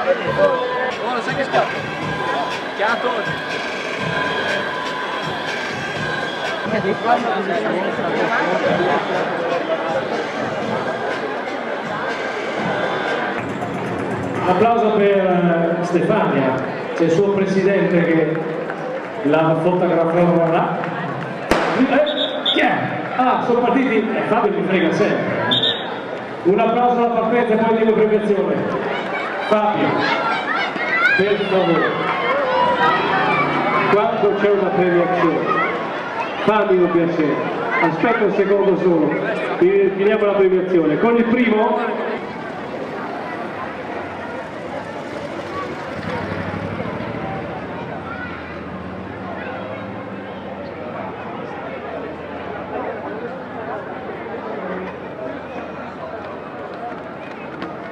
Oh, lo sai che scappa? Chiato. Applauso per Stefania, c'è il suo presidente che la fotografava là. Chi è? Ah, sono partiti, Fabio mi frega sempre. Un applauso alla partenza e poi dico premiazione. Fabio, per favore, quando c'è una premiazione, fammi un piacere, aspetta un secondo solo, finiamo la premiazione. Con il primo...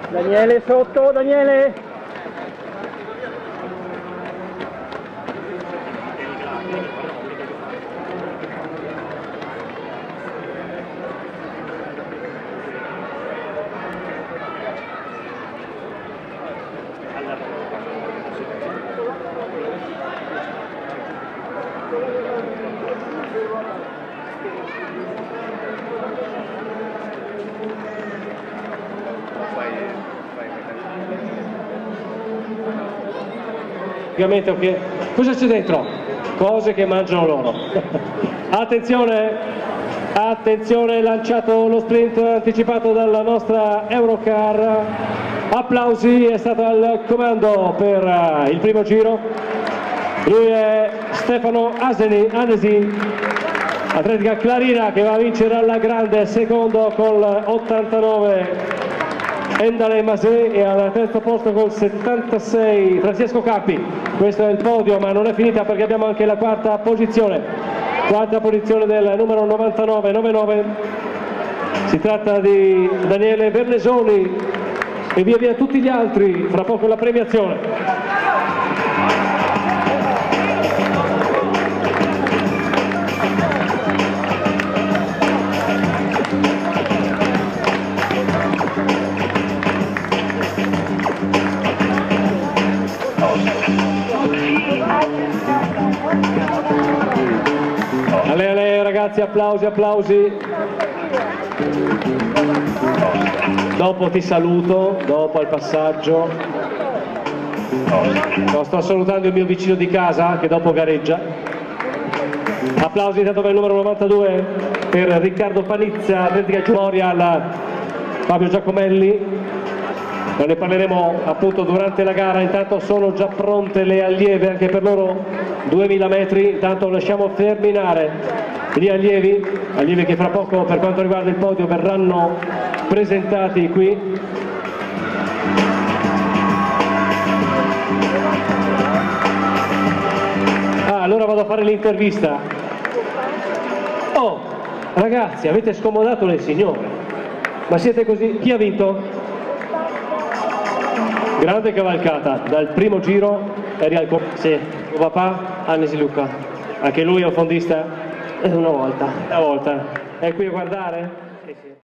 Daniele sotto, Daniele! Okay. Cosa c'è dentro? Cose che mangiano loro. Attenzione, attenzione, lanciato lo sprint anticipato dalla nostra Eurocar. Applausi, è stato al comando per il primo giro. Lui è Stefano Anesi, atletica Clarina, che va a vincere alla grande, secondo col 89 Endale Masé, e al terzo posto col 76 Francesco Cappi. Questo è il podio, ma non è finita perché abbiamo anche la quarta posizione del numero 99. Si tratta di Daniele Bernesoni e via via tutti gli altri, fra poco la premiazione. Ale, ragazzi, applausi. Dopo ti saluto, dopo al passaggio. Sto salutando il mio vicino di casa che dopo gareggia. Applausi intanto per il numero 92 per Riccardo Panizza, atletica Memorial, Fabio Giacomelli. Ne parleremo appunto durante la gara. Intanto sono già pronte le allieve anche per loro 2000 metri. Intanto lasciamo terminare gli allievi che fra poco, per quanto riguarda il podio, verranno presentati qui. Allora vado a fare l'intervista. Oh ragazzi, avete scomodato le signore, ma siete così? Chi ha vinto? Grande cavalcata, dal primo giro eri al sì, tuo papà Annesi Luca, anche lui è un fondista? Una volta. È qui a guardare? Sì.